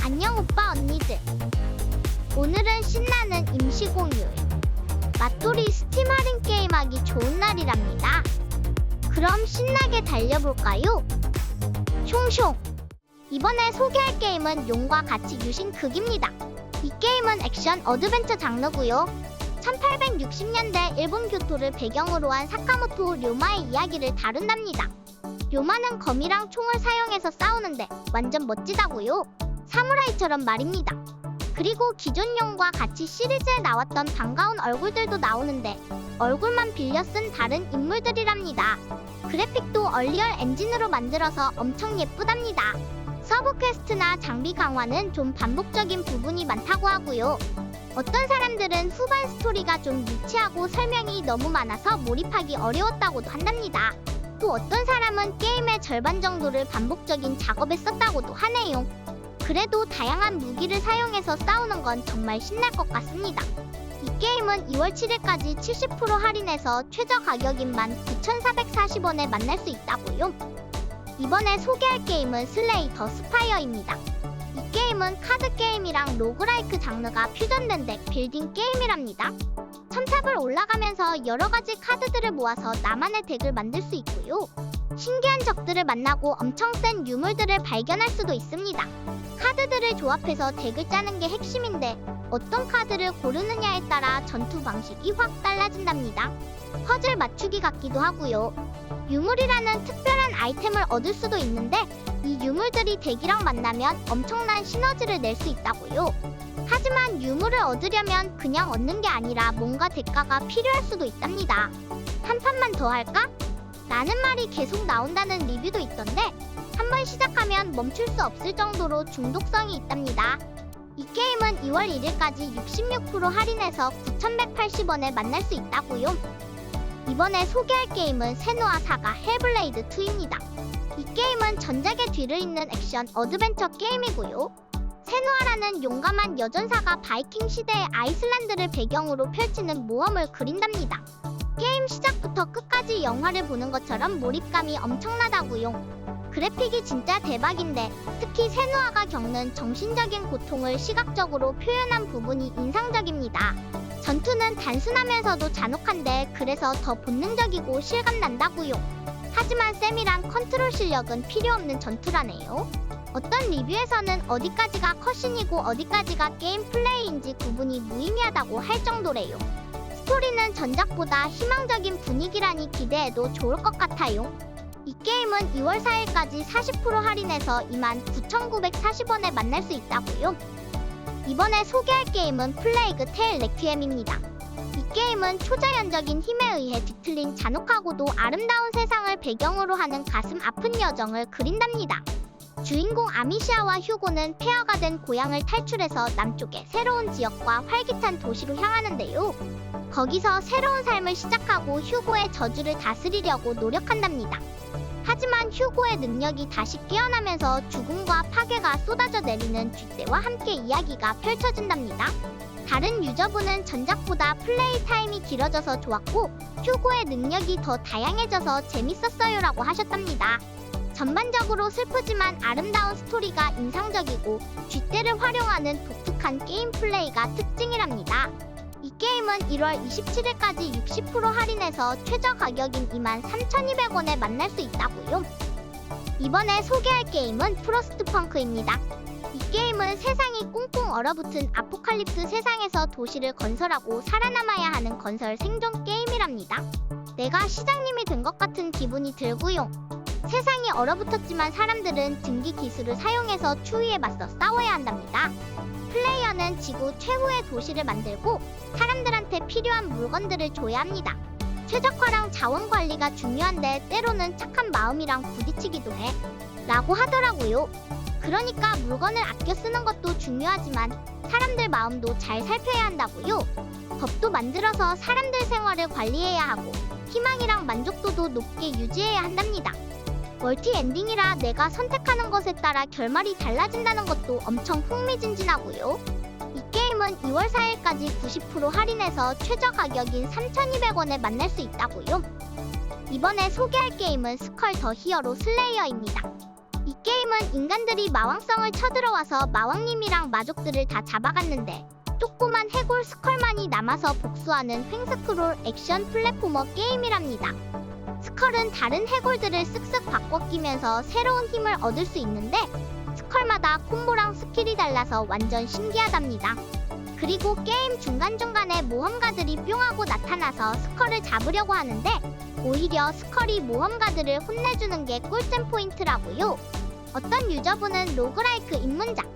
안녕 오빠 언니들. 오늘은 신나는 임시공휴일. 맛돌이 스팀 할인 게임하기 좋은 날이랍니다. 그럼 신나게 달려볼까요? 숑숑. 이번에 소개할 게임은 용과 같이 유신 극입니다. 이 게임은 액션 어드벤처 장르고요. 1860년대 일본 교토를 배경으로 한 사카모토 료마의 이야기를 다룬답니다. 료마는 검이랑 총을 사용해서 싸우는데 완전 멋지다고요. 사무라이처럼 말입니다. 그리고 기존 용과 같이 시리즈에 나왔던 반가운 얼굴들도 나오는데 얼굴만 빌려 쓴 다른 인물들이랍니다. 그래픽도 얼리얼 엔진으로 만들어서 엄청 예쁘답니다. 서브 퀘스트나 장비 강화는 좀 반복적인 부분이 많다고 하고요. 어떤 사람들은 후반 스토리가 좀 유치하고 설명이 너무 많아서 몰입하기 어려웠다고도 한답니다. 또 어떤 사람은 게임의 절반 정도를 반복적인 작업에 썼다고도 하네요. 그래도 다양한 무기를 사용해서 싸우는 건 정말 신날 것 같습니다. 이 게임은 2월 7일까지 70% 할인해서 최저 가격인 19,440원에 만날 수 있다고요. 이번에 소개할 게임은 슬레이 더 스파이어입니다. 이 게임은 카드 게임이랑 로그라이크 장르가 퓨전된 덱 빌딩 게임이랍니다. 첨탑을 올라가면서 여러가지 카드들을 모아서 나만의 덱을 만들 수 있고요. 신기한 적들을 만나고 엄청 센 유물들을 발견할 수도 있습니다. 카드들을 조합해서 덱을 짜는 게 핵심인데 어떤 카드를 고르느냐에 따라 전투 방식이 확 달라진답니다. 퍼즐 맞추기 같기도 하고요. 유물이라는 특별한 아이템을 얻을 수도 있는데 이 유물들이 덱이랑 만나면 엄청난 시너지를 낼 수 있다고요. 하지만 유물을 얻으려면 그냥 얻는 게 아니라 뭔가 대가가 필요할 수도 있답니다. 한 판만 더 할까? 라는 말이 계속 나온다는 리뷰도 있던데 한번 시작하면 멈출 수 없을 정도로 중독성이 있답니다. 이 게임은 2월 1일까지 66% 할인해서 9,180원에 만날 수 있다고요. 이번에 소개할 게임은 세노아 사가 헬블레이드 2입니다. 이 게임은 전작의 뒤를 잇는 액션 어드벤처 게임이고요. 세노아라는 용감한 여전사가 바이킹 시대의 아이슬란드를 배경으로 펼치는 모험을 그린답니다. 게임 시작부터 끝까지 영화를 보는 것처럼 몰입감이 엄청나다고요. 그래픽이 진짜 대박인데 특히 세노아가 겪는 정신적인 고통을 시각적으로 표현한 부분이 인상적입니다. 전투는 단순하면서도 잔혹한데 그래서 더 본능적이고 실감난다고요. 하지만 쌤이랑 컨트롤 실력은 필요 없는 전투라네요. 어떤 리뷰에서는 어디까지가 컷신이고 어디까지가 게임 플레이인지 구분이 무의미하다고 할 정도래요. 스토리는 전작보다 희망적인 분위기라니 기대해도 좋을 것 같아요. 이 게임은 2월 4일까지 40% 할인해서 29,940원에 만날 수 있다고요. 이번에 소개할 게임은 플레이그 테일 레퀴엠입니다. 이 게임은 초자연적인 힘에 의해 뒤틀린 잔혹하고도 아름다운 세상을 배경으로 하는 가슴 아픈 여정을 그린답니다. 주인공 아미시아와 휴고는 폐허가 된 고향을 탈출해서 남쪽의 새로운 지역과 활기찬 도시로 향하는데요. 거기서 새로운 삶을 시작하고 휴고의 저주를 다스리려고 노력한답니다. 하지만 휴고의 능력이 다시 깨어나면서 죽음과 파괴가 쏟아져 내리는 뒷대와 함께 이야기가 펼쳐진답니다. 다른 유저분은 전작보다 플레이 타임이 길어져서 좋았고 휴고의 능력이 더 다양해져서 재밌었어요 라고 하셨답니다. 전반적으로 슬프지만 아름다운 스토리가 인상적이고 뒷대를 활용하는 독특한 게임 플레이가 특징이랍니다. 이 게임은 1월 27일까지 60% 할인해서 최저 가격인 23,200원에 만날 수 있다고요. 이번에 소개할 게임은 프로스트펑크입니다. 이 게임은 세상이 꽁꽁 얼어붙은 아포칼립스 세상에서 도시를 건설하고 살아남아야 하는 건설 생존 게임이랍니다. 내가 시장님이 된 것 같은 기분이 들고요. 세상이 얼어붙었지만 사람들은 증기 기술을 사용해서 추위에 맞서 싸워야 한답니다. 플레이어는 지구 최후의 도시를 만들고 사람들한테 필요한 물건들을 줘야 합니다. 최적화랑 자원 관리가 중요한데 때로는 착한 마음이랑 부딪히기도 해 라고 하더라고요. 그러니까 물건을 아껴 쓰는 것도 중요하지만 사람들 마음도 잘 살펴야 한다고요. 법도 만들어서 사람들 생활을 관리해야 하고 희망이랑 만족도도 높게 유지해야 한답니다. 멀티 엔딩이라 내가 선택하는 것에 따라 결말이 달라진다는 것도 엄청 흥미진진하고요. 이 게임은 2월 4일까지 90% 할인해서 최저 가격인 3,200원에 만날 수 있다고요. 이번에 소개할 게임은 스컬 더 히어로 슬레이어입니다. 이 게임은 인간들이 마왕성을 쳐들어와서 마왕님이랑 마족들을 다 잡아갔는데 조그만 해골 스컬만이 남아서 복수하는 횡스크롤 액션 플랫포머 게임이랍니다. 스컬은 다른 해골들을 쓱쓱 바꿔 끼면서 새로운 힘을 얻을 수 있는데 스컬마다 콤보랑 스킬이 달라서 완전 신기하답니다. 그리고 게임 중간중간에 모험가들이 뿅 하고 나타나서 스컬을 잡으려고 하는데 오히려 스컬이 모험가들을 혼내주는 게 꿀잼 포인트라고요. 어떤 유저분은 로그라이크 입문작,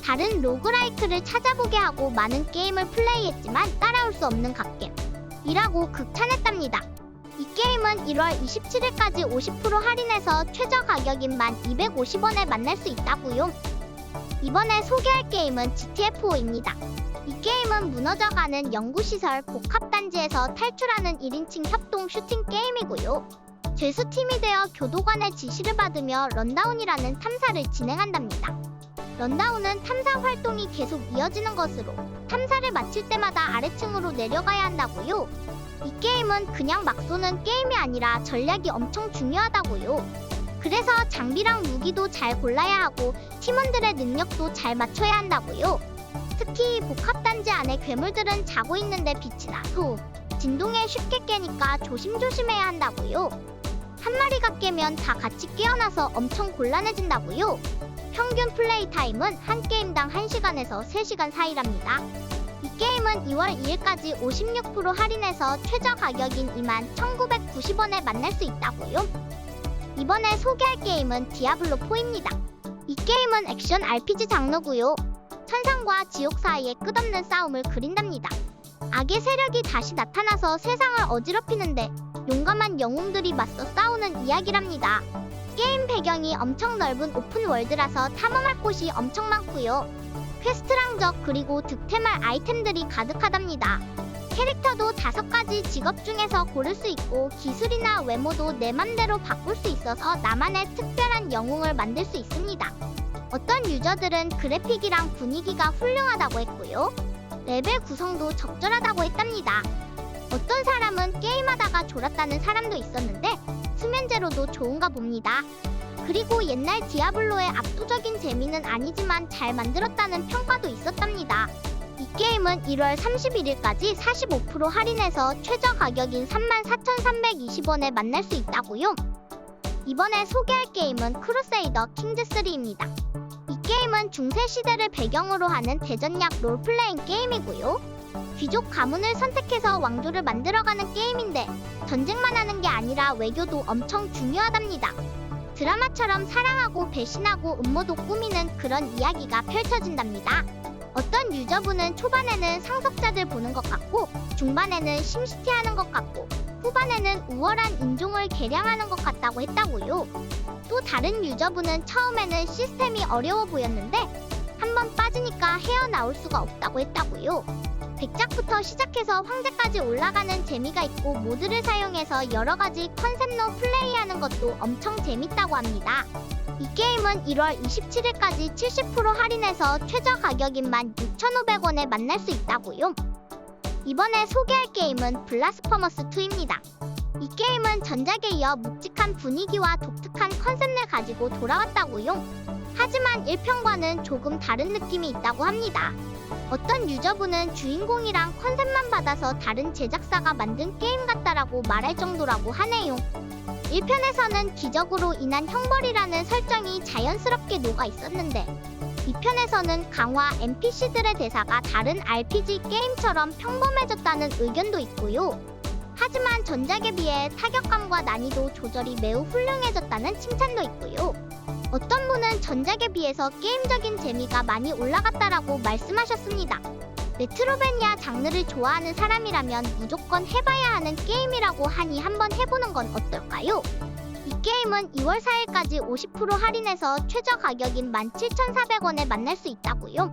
다른 로그라이크를 찾아보게 하고 많은 게임을 플레이했지만 따라올 수 없는 갓겜이라고 극찬했답니다. 이 게임은 1월 27일까지 50% 할인해서 최저 가격인 1250원에 만날 수 있다고요. 이번에 소개할 게임은 GTF5입니다. 이 게임은 무너져가는 연구시설 복합단지에서 탈출하는 1인칭 협동 슈팅 게임이고요. 죄수팀이 되어 교도관의 지시를 받으며 런다운이라는 탐사를 진행한답니다. 런다운은 탐사 활동이 계속 이어지는 것으로 탐사를 마칠 때마다 아래층으로 내려가야 한다고요. 이 게임은 그냥 막 쏘는 게임이 아니라 전략이 엄청 중요하다고요. 그래서 장비랑 무기도 잘 골라야 하고 팀원들의 능력도 잘 맞춰야 한다고요. 특히 복합단지 안에 괴물들은 자고 있는데 빛이나 소음, 진동에 쉽게 깨니까 조심조심해야 한다고요. 한 마리가 깨면 다 같이 깨어나서 엄청 곤란해진다고요. 평균 플레이 타임은 한 게임당 1시간에서 3시간 사이랍니다. 이 게임은 2월 2일까지 56% 할인해서 최저 가격인 21,990원에 만날 수 있다고요. 이번에 소개할 게임은 디아블로4입니다. 이 게임은 액션 RPG 장르고요. 천상과 지옥 사이의 끝없는 싸움을 그린답니다. 악의 세력이 다시 나타나서 세상을 어지럽히는데 용감한 영웅들이 맞서 싸우는 이야기랍니다. 게임 배경이 엄청 넓은 오픈월드라서 탐험할 곳이 엄청 많고요. 퀘스트랑 적 그리고 득템할 아이템들이 가득하답니다. 캐릭터도 5가지 직업 중에서 고를 수 있고 기술이나 외모도 내 맘대로 바꿀 수 있어서 나만의 특별한 영웅을 만들 수 있습니다. 어떤 유저들은 그래픽이랑 분위기가 훌륭하다고 했고요. 레벨 구성도 적절하다고 했답니다. 어떤 사람은 게임하다가 졸았다는 사람도 있었는데 수면제로도 좋은가 봅니다. 그리고 옛날 디아블로의 압도적인 재미는 아니지만 잘 만들었다는 평가도 있었답니다. 이 게임은 1월 31일까지 45% 할인해서 최저 가격인 34,320원에 만날 수 있다고요. 이번에 소개할 게임은 크루세이더 킹즈3입니다. 이 게임은 중세시대를 배경으로 하는 대전약 롤플레잉 게임이고요. 귀족 가문을 선택해서 왕조를 만들어가는 게임인데 전쟁만 하는 게 아니라 외교도 엄청 중요하답니다. 드라마처럼 사랑하고 배신하고 음모도 꾸미는 그런 이야기가 펼쳐진답니다. 어떤 유저분은 초반에는 상속자들 보는 것 같고 중반에는 심시티 하는 것 같고 후반에는 우월한 인종을 개량하는 것 같다고 했다고요. 또 다른 유저분은 처음에는 시스템이 어려워 보였는데 한번 빠지니까 헤어나올 수가 없다고 했다고요. 100작부터 시작해서 황제까지 올라가는 재미가 있고 모드를 사용해서 여러가지 컨셉로 플레이하는 것도 엄청 재밌다고 합니다. 이 게임은 1월 27일까지 70% 할인해서 최저 가격인 16,500원에 만날 수 있다고요. 이번에 소개할 게임은 블라스퍼머스2입니다. 이 게임은 전작에 이어 묵직한 분위기와 독특한 컨셉을 가지고 돌아왔다고요. 하지만 1편과는 조금 다른 느낌이 있다고 합니다. 어떤 유저분은 주인공이랑 컨셉만 받아서 다른 제작사가 만든 게임 같다라고 말할 정도라고 하네요. 1편에서는 기적으로 인한 형벌이라는 설정이 자연스럽게 녹아 있었는데 2편에서는 강화 NPC들의 대사가 다른 RPG 게임처럼 평범해졌다는 의견도 있고요. 하지만 전작에 비해 타격감과 난이도 조절이 매우 훌륭해졌다는 칭찬도 있고요. 어떤 분은 전작에 비해서 게임적인 재미가 많이 올라갔다라고 말씀하셨습니다. 메트로베니아 장르를 좋아하는 사람이라면 무조건 해봐야 하는 게임이라고 하니 한번 해보는 건 어떨까요? 이 게임은 2월 4일까지 50% 할인해서 최저 가격인 17,400원에 만날 수 있다고요.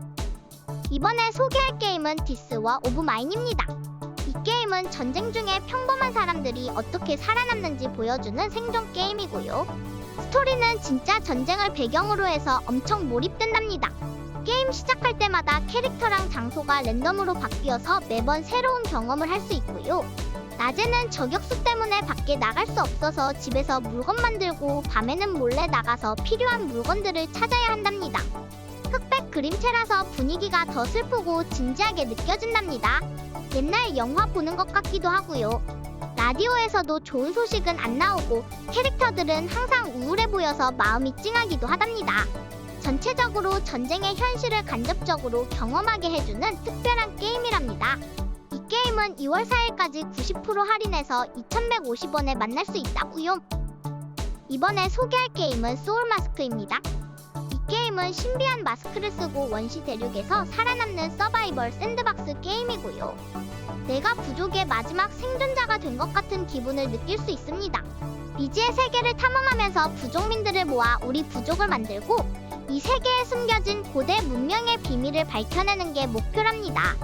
이번에 소개할 게임은 디스 워 오브 마인입니다. 이 게임은 전쟁 중에 평범한 사람들이 어떻게 살아남는지 보여주는 생존 게임이고요. 스토리는 진짜 전쟁을 배경으로 해서 엄청 몰입된답니다. 게임 시작할 때마다 캐릭터랑 장소가 랜덤으로 바뀌어서 매번 새로운 경험을 할 수 있고요. 낮에는 저격수 때문에 밖에 나갈 수 없어서 집에서 물건 만들고 밤에는 몰래 나가서 필요한 물건들을 찾아야 한답니다. 흑백 그림체라서 분위기가 더 슬프고 진지하게 느껴진답니다. 옛날 영화 보는 것 같기도 하고요. 라디오에서도 좋은 소식은 안 나오고 캐릭터들은 항상 우울해 보여서 마음이 찡하기도 하답니다. 전체적으로 전쟁의 현실을 간접적으로 경험하게 해주는 특별한 게임이랍니다. 이 게임은 2월 4일까지 90% 할인해서 2,150원에 만날 수 있다고요. 이번에 소개할 게임은 소울마스크입니다. 이 게임은 신비한 마스크를 쓰고 원시 대륙에서 살아남는 서바이벌 샌드박스 게임이고요. 내가 부족의 마지막 생존자가 된 것 같은 기분을 느낄 수 있습니다. 미지의 세계를 탐험하면서 부족민들을 모아 우리 부족을 만들고 이 세계에 숨겨진 고대 문명의 비밀을 밝혀내는 게 목표랍니다.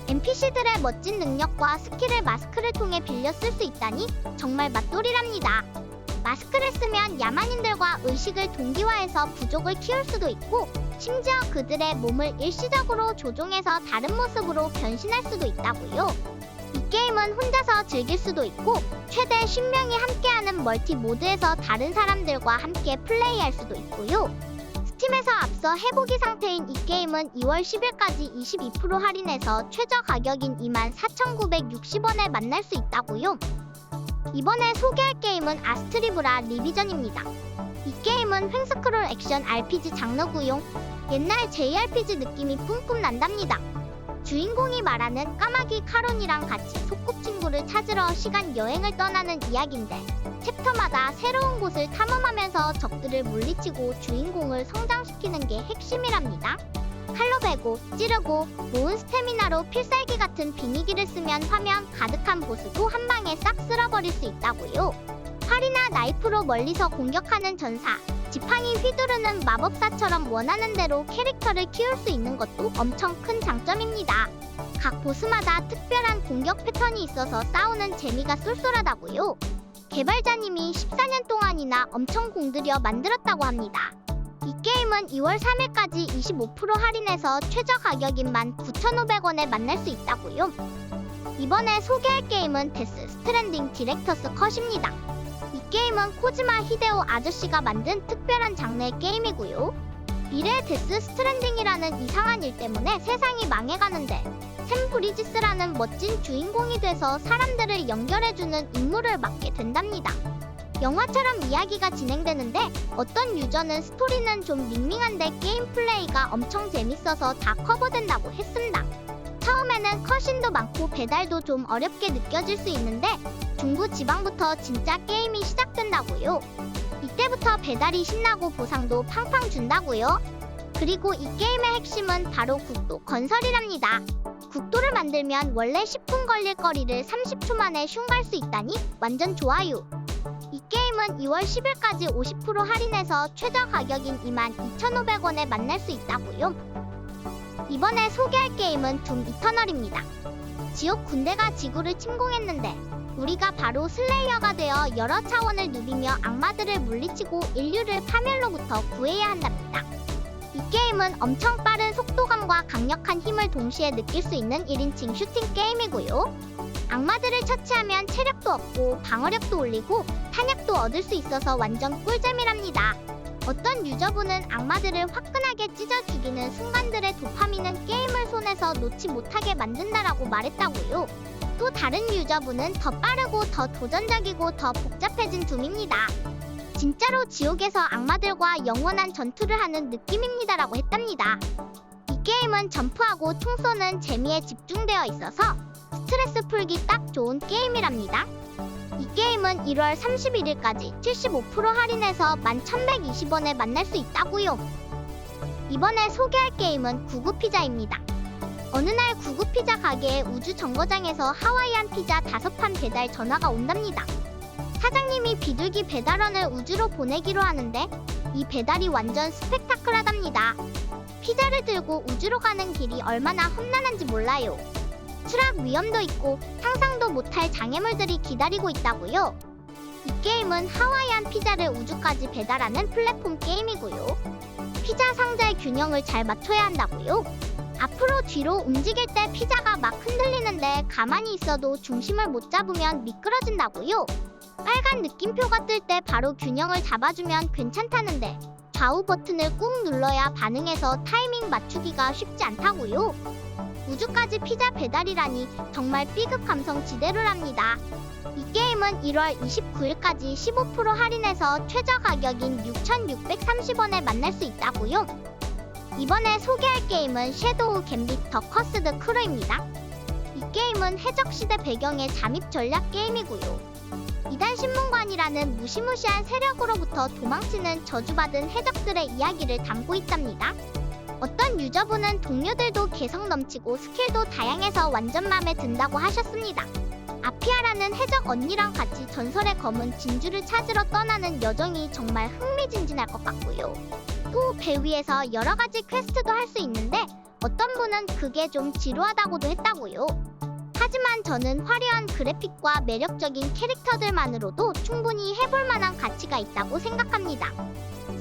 NPC들의 멋진 능력과 스킬을 마스크를 통해 빌려 쓸 수 있다니 정말 맛돌이랍니다. 마스크를 쓰면 야만인들과 의식을 동기화해서 부족을 키울 수도 있고 심지어 그들의 몸을 일시적으로 조종해서 다른 모습으로 변신할 수도 있다고요. 이 게임은 혼자서 즐길 수도 있고 최대 10명이 함께하는 멀티 모드에서 다른 사람들과 함께 플레이할 수도 있고요. 스팀에서 앞서 해보기 상태인 이 게임은 2월 10일까지 22% 할인해서 최저 가격인 24,960원에 만날 수 있다고요. 이번에 소개할 게임은 아스트리브라 리비전입니다. 이 게임은 횡스크롤 액션 RPG 장르고요. 옛날 JRPG 느낌이 뿜뿜 난답니다. 주인공이 말하는 까마귀 카론이랑 같이 소꿉친구를 찾으러 시간 여행을 떠나는 이야기인데 챕터마다 새로운 곳을 탐험하면서 적들을 물리치고 주인공을 성장시키는 게 핵심이랍니다. 칼로 베고 찌르고 모은 스태미나로 필살기 같은 빙의기를 쓰면 화면 가득한 보스도 한 방에 싹 쓸어버릴 수 있다고요. 활이나 나이프로 멀리서 공격하는 전사, 지팡이 휘두르는 마법사처럼 원하는 대로 캐릭터를 키울 수 있는 것도 엄청 큰 장점입니다. 각 보스마다 특별한 공격 패턴이 있어서 싸우는 재미가 쏠쏠하다고요. 개발자님이 14년 동안이나 엄청 공들여 만들었다고 합니다. 이 게임은 2월 3일까지 25% 할인해서 최저 가격인 19,500원에 만날 수 있다고요. 이번에 소개할 게임은 데스 스트랜딩 디렉터스 컷입니다. 이 게임은 코지마 히데오 아저씨가 만든 특별한 장르의 게임이고요. 미래의 데스 스트랜딩이라는 이상한 일 때문에 세상이 망해가는데 샘 브리지스라는 멋진 주인공이 돼서 사람들을 연결해주는 임무를 맡게 된답니다. 영화처럼 이야기가 진행되는데 어떤 유저는 스토리는 좀 밍밍한데 게임 플레이가 엄청 재밌어서 다 커버된다고 했습니다. 처음에는 컷신도 많고 배달도 좀 어렵게 느껴질 수 있는데 중부 지방부터 진짜 게임이 시작된다고요. 이때부터 배달이 신나고 보상도 팡팡 준다고요. 그리고 이 게임의 핵심은 바로 국도 건설이랍니다. 국도를 만들면 원래 10분 걸릴 거리를 30초 만에 슝 갈 수 있다니 완전 좋아요. 이 게임은 2월 10일까지 50% 할인해서 최저 가격인 22,500원에 만날 수 있다고요. 이번에 소개할 게임은 둠 이터널입니다. 지옥 군대가 지구를 침공했는데 우리가 바로 슬레이어가 되어 여러 차원을 누비며 악마들을 물리치고 인류를 파멸로부터 구해야 한답니다. 이 게임은 엄청 빠른 속도감과 강력한 힘을 동시에 느낄 수 있는 1인칭 슈팅 게임이고요. 악마들을 처치하면 체력도 얻고 방어력도 올리고 탄약도 얻을 수 있어서 완전 꿀잼이랍니다. 어떤 유저분은 악마들을 화끈하게 찢어 죽이는 순간들의 도파민은 게임을 손에서 놓지 못하게 만든다라고 말했다고요. 또 다른 유저분은 더 빠르고 더 도전적이고 더 복잡해진 둠입니다. 진짜로 지옥에서 악마들과 영원한 전투를 하는 느낌입니다라고 했답니다. 이 게임은 점프하고 총 쏘는 재미에 집중되어 있어서 스트레스 풀기 딱 좋은 게임이랍니다. 이 게임은 1월 31일까지 75% 할인해서 11,120원에 만날 수 있다고요. 이번에 소개할 게임은 구구피자입니다. 어느 날 구구피자 가게에 우주 정거장에서 하와이안 피자 5판 배달 전화가 온답니다. 사장님이 비둘기 배달원을 우주로 보내기로 하는데 이 배달이 완전 스펙타클하답니다. 피자를 들고 우주로 가는 길이 얼마나 험난한지 몰라요. 추락 위험도 있고 상상도 못할 장애물들이 기다리고 있다고요. 이 게임은 하와이안 피자를 우주까지 배달하는 플랫폼 게임이고요. 피자 상자의 균형을 잘 맞춰야 한다고요. 앞으로 뒤로 움직일 때 피자가 막 흔들리는데 가만히 있어도 중심을 못 잡으면 미끄러진다고요. 빨간 느낌표가 뜰 때 바로 균형을 잡아주면 괜찮다는데 좌우 버튼을 꾹 눌러야 반응해서 타이밍 맞추기가 쉽지 않다고요. 우주까지 피자 배달이라니 정말 B급 감성 지대로랍니다. 이 게임은 1월 29일까지 15% 할인해서 최저 가격인 6,630원에 만날 수 있다고요. 이번에 소개할 게임은 섀도우 갬빗 더 커스드 크루입니다. 이 게임은 해적시대 배경의 잠입 전략 게임이고요. 이단 신문관이라는 무시무시한 세력으로부터 도망치는 저주받은 해적들의 이야기를 담고 있답니다. 어떤 유저분은 동료들도 개성 넘치고 스킬도 다양해서 완전 맘에 든다고 하셨습니다. 아피아라는 해적 언니랑 같이 전설의 검은 진주를 찾으러 떠나는 여정이 정말 흥미진진할 것 같고요. 또 배 위에서 여러 가지 퀘스트도 할 수 있는데 어떤 분은 그게 좀 지루하다고도 했다고요. 하지만 저는 화려한 그래픽과 매력적인 캐릭터들만으로도 충분히 해볼 만한 가치가 있다고 생각합니다.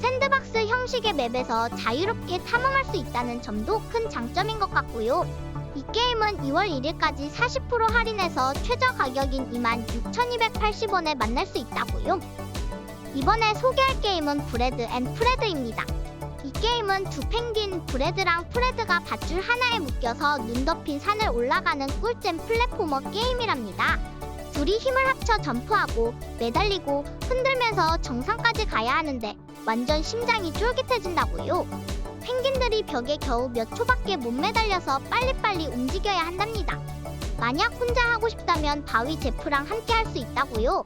샌드박스 형식의 맵에서 자유롭게 탐험할 수 있다는 점도 큰 장점인 것 같고요. 이 게임은 2월 1일까지 40% 할인해서 최저 가격인 26,280원에 만날 수 있다고요. 이번에 소개할 게임은 브레드 앤 프레드입니다. 이 게임은 두 펭귄 브레드랑 프레드가 밧줄 하나에 묶여서 눈 덮인 산을 올라가는 꿀잼 플랫포머 게임이랍니다. 둘이 힘을 합쳐 점프하고 매달리고 흔들면서 정상까지 가야 하는데 완전 심장이 쫄깃해진다고요. 펭귄들이 벽에 겨우 몇 초밖에 못 매달려서 빨리빨리 움직여야 한답니다. 만약 혼자 하고 싶다면 바위 제프랑 함께 할 수 있다고요.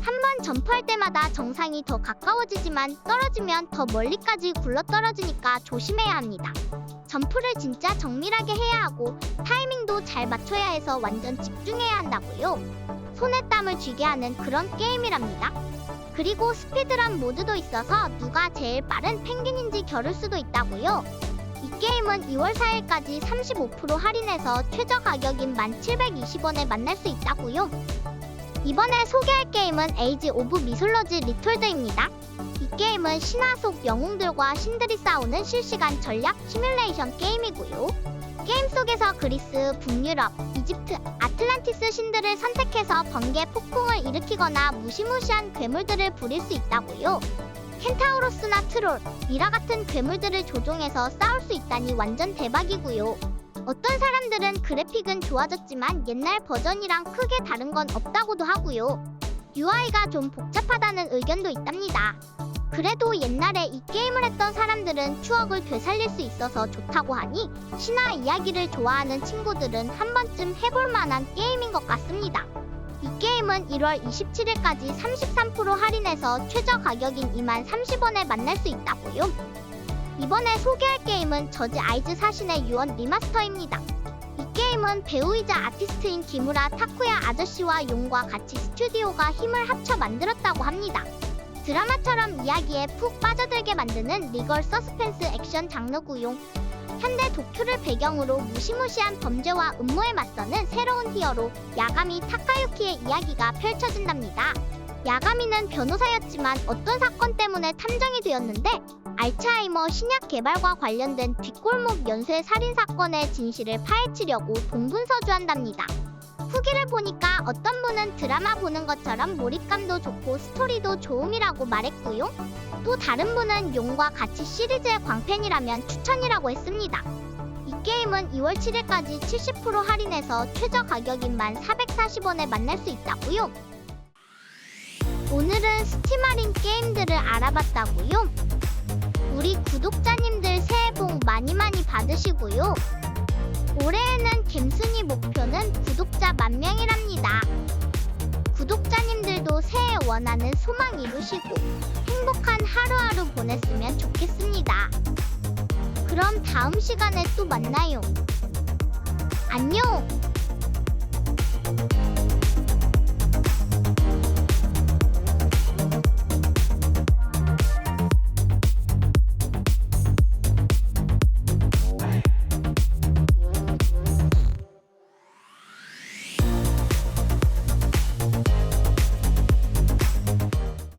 한 번 점프할 때마다 정상이 더 가까워지지만 떨어지면 더 멀리까지 굴러떨어지니까 조심해야 합니다. 점프를 진짜 정밀하게 해야 하고 타이밍도 잘 맞춰야 해서 완전 집중해야 한다고요. 손에 땀을 쥐게 하는 그런 게임이랍니다. 그리고 스피드런 모드도 있어서 누가 제일 빠른 펭귄인지 겨룰 수도 있다고요. 이 게임은 2월 4일까지 35% 할인해서 최저 가격인 1,720원에 만날 수 있다고요. 이번에 소개할 게임은 에이지 오브 미솔러지 리톨드입니다. 이 게임은 신화 속 영웅들과 신들이 싸우는 실시간 전략 시뮬레이션 게임이고요. 게임 속에서 그리스, 북유럽, 이집트, 아틀란티스 신들을 선택해서 번개 폭풍을 일으키거나 무시무시한 괴물들을 부릴 수 있다고요. 켄타우로스나 트롤, 미라 같은 괴물들을 조종해서 싸울 수 있다니 완전 대박이고요. 어떤 사람들은 그래픽은 좋아졌지만 옛날 버전이랑 크게 다른 건 없다고도 하고요. UI가 좀 복잡하다는 의견도 있답니다. 그래도 옛날에 이 게임을 했던 사람들은 추억을 되살릴 수 있어서 좋다고 하니 신화 이야기를 좋아하는 친구들은 한 번쯤 해볼 만한 게임인 것 같습니다. 이 게임은 1월 27일까지 33% 할인해서 최저 가격인 20,030원에 만날 수 있다고요. 이번에 소개할 게임은 저지 아이즈 사신의 유언 리마스터입니다. 이 게임은 배우이자 아티스트인 기무라 타쿠야 아저씨와 용과 같이 스튜디오가 힘을 합쳐 만들었다고 합니다. 드라마처럼 이야기에 푹 빠져들게 만드는 리걸 서스펜스 액션 장르고요. 현대 도쿄를 배경으로 무시무시한 범죄와 음모에 맞서는 새로운 히어로 야가미 타카유키의 이야기가 펼쳐진답니다. 야가미는 변호사였지만 어떤 사건 때문에 탐정이 되었는데 알츠하이머 신약 개발과 관련된 뒷골목 연쇄 살인 사건의 진실을 파헤치려고 동분서주한답니다. 후기를 보니까 어떤 분은 드라마 보는 것처럼 몰입감도 좋고 스토리도 좋음이라고 말했고요. 또 다른 분은 용과 같이 시리즈의 광팬이라면 추천이라고 했습니다. 이 게임은 2월 7일까지 70% 할인해서 최저 가격인 1,440원에 만날 수 있다고요. 오늘은 스팀 할인 게임들을 알아봤다고요. 우리 구독자님들 새해 복 많이 받으시고요. 올해에는 갬순이 목표는 구독자 10,000명이랍니다. 구독자님들도 새해 원하는 소망 이루시고 행복한 하루하루 보냈으면 좋겠습니다. 그럼 다음 시간에 또 만나요. 안녕!